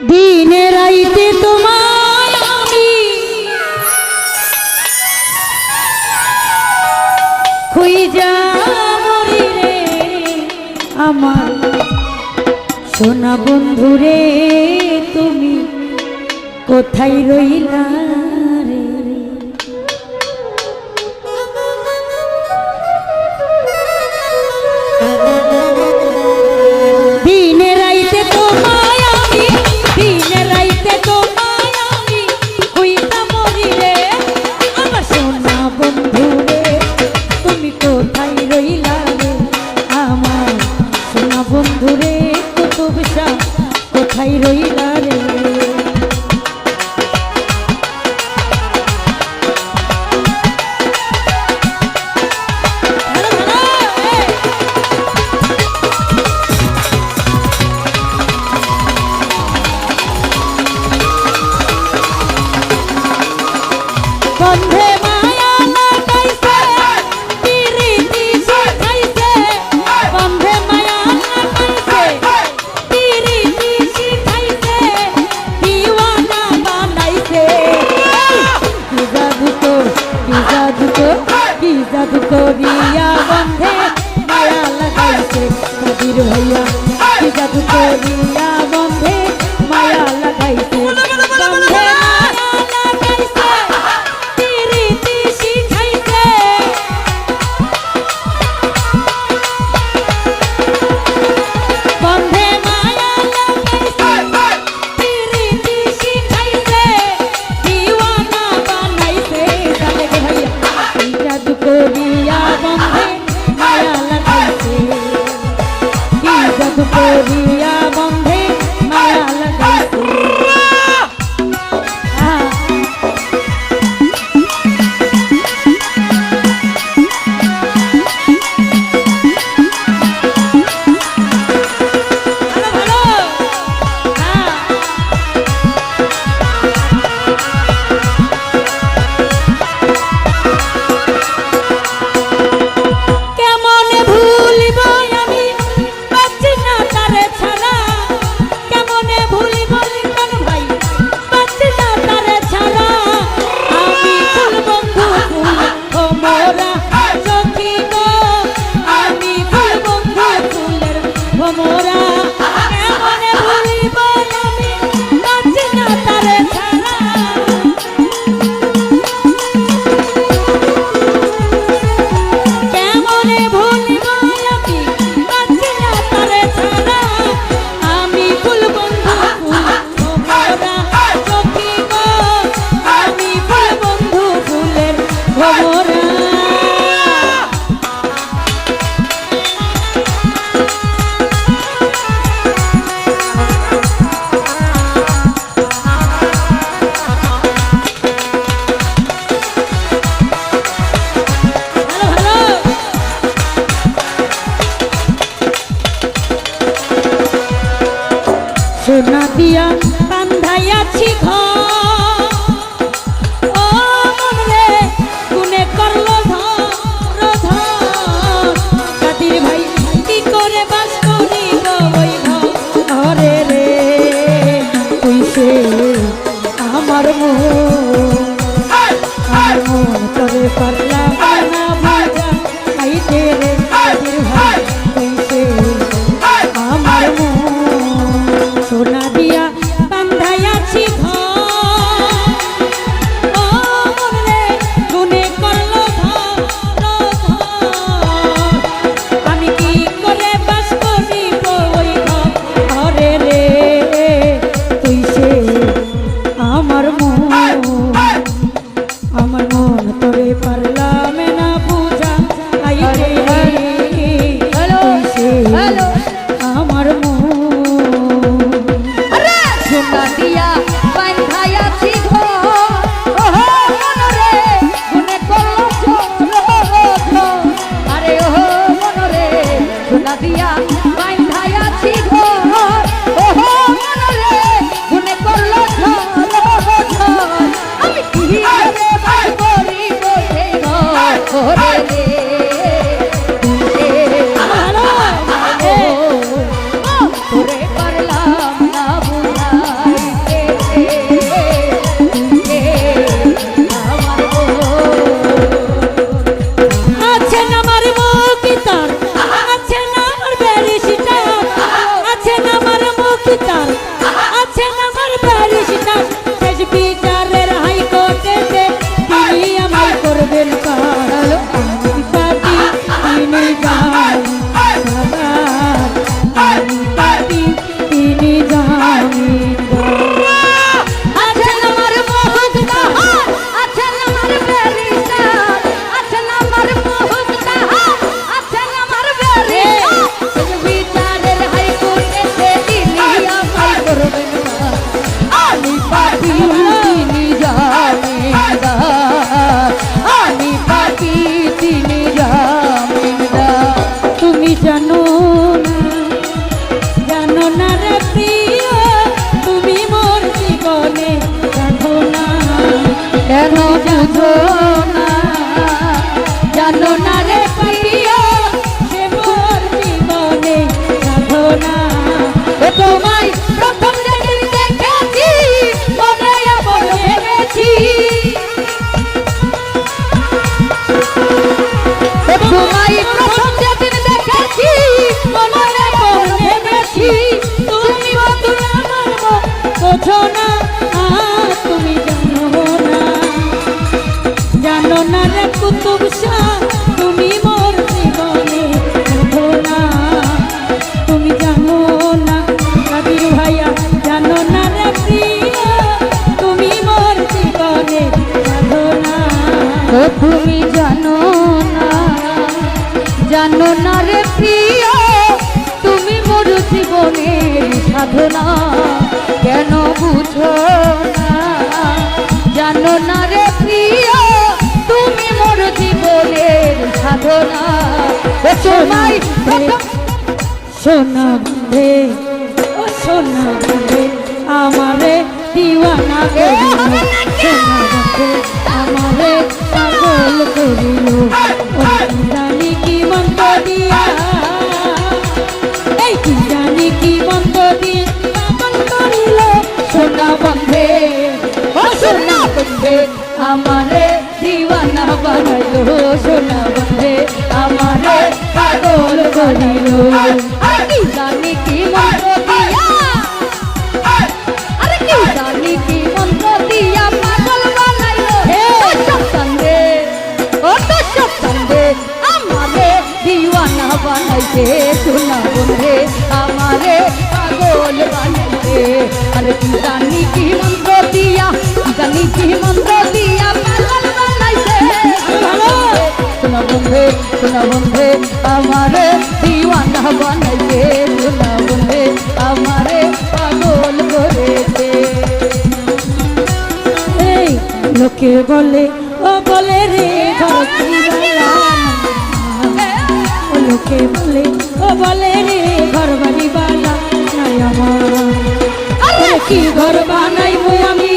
দিনে রাইতে তোমায় আমি খুঁজা মরি রে আমার সোনা বন্ধু রে, তুমি কোথায় রইলা রে? দিনে রাইতে তোমায় আমি, দিনে রাইতে তোমায় আমি খুঁজা মরি রে আমার সোনা বন্ধু রে, তুমি কোথায় রইলা রে? আমার সোনা বন্ধু রে, কুতুব শাহ কোথায় রইলা রে? বন্ধে মায়া লাগাইছে পিরিতি শিখাইছে, বন্ধে মায়া লাগাইছে পিরিতি শিখাইছে, দিওয়ানা বানাইছে। কি জাদু তোর, কি জাদু তোর, কি জাদু করিয়া বন্ধে মায়া লাগাইছে কবির ভাইয়া, কি জাদু করিয়া বন্ধে মায়া লাগাইছে। বন্ধে করিয়া বন্ধে মায়া লাগাইছে। সোনা দিয়া বান্ধাইয়াছি ঘর, ও মন রে গুনে করলো ধর ধর, কাদির ভাই কি করে বাস করিব ওই ঘরে রে? কইছে আমার মন করে পারলাম না বুঝা আইতে রে, কাদির ভাই কইছে আমার মন। সোনা দিয়া বান্ধাইয়াছি ঘর, বুঝো না জানো না রে প্রিয় সে মোর জীবনে সাধনা ও তোমায় প্রথম যেদিন দেখেছি মনে পড়ে গেছি তোমায় প্রথম যেদিন দেখেছি মনে পড়ে গেছি তুমি বন্ধু আমার বোঝো না তুমি জানো না রে কুতুব শাহ তুমি মোর জীবনে সাধনা তুমি জানো না কাদির ভাইয়া জানো না রে প্রিয় তুমি মোর জীবনে সাধনা তুমি জানো না রে প্রিয় তুমি মোর জীবনের সাধনা কেন বুঝো না জানো না রে প্রিয় তুমি মোর জীবনের সাধনা সোনা বন্ধে ও সোনা বন্ধে আমারে দিওয়ানা করিল সোনা বন্ধে আমারে পাগল করিল ও জানি কি মন্ত্র দিয়া এই কি জানি কি মন্ত্র দিয়ে পাগল করিল সোনা বন্ধে ও সোনা বন্ধে আমারে দিওয়ানা বানাইলো সোনা বন্ধে আমারে পাগল করিল কি জানি কি মন্ত্র দিয়া আরে কি জানি কি মন্ত্র দিয়া পাগল বানাইলো ও সন্তানরে ও তো সন্তানরে আমারে দিওয়ানা বানাইছে সোনা বন্ধে আমারে পাগল বানাইছে আরে কি জানি কি মন্ত্র দিয়া জানি কি মন্ত্র দিয়া পাগল বানাইছে সোনা বন্ধে আমারে দিওয়ানা বানাইছে সোনা বন্ধে আমারে পাগল করেছে এই লোকে বলে ও বলে রে ঘরবাড়িওয়ালা লোকে বলে ও বলে রে ঘরবাড়িওয়ালা নাই আমার কি ঘর বানাইবো আমি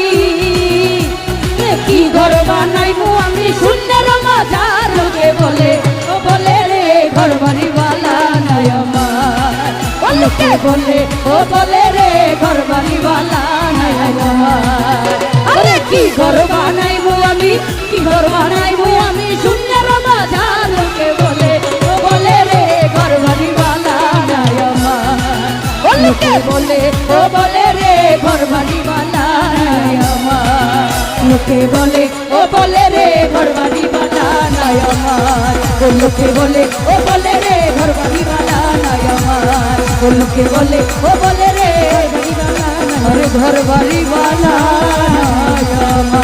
কি ঘর বানাইবো আমি সুন্দর মাঝার লোকে বলে ও বলে রে ঘর বাড়িওয়ালা নাই আমার লোকে বলে ও বলে রে ঘর বাড়িওয়ালা নাই আমার আরে কি ঘর বানাইবো আমি কি ঘর বানাইবো আমি সুন্দর মাঝার লোকে বলে ও বলে রে ঘর বাড়িওয়ালা নাই আমার লোকে বলে ও বলে রে ঘর বাড়িওয়ালা নাই আমার লোকে বলে ও বলে রে ঘর বাড়িওয়ালা নাই আমার লোকে বলে ও বলে রে ঘর বাড়িওয়ালা নাই আমার লোকে বলে ও বলে রে ঘর বাড়িওয়ালা নাই আমার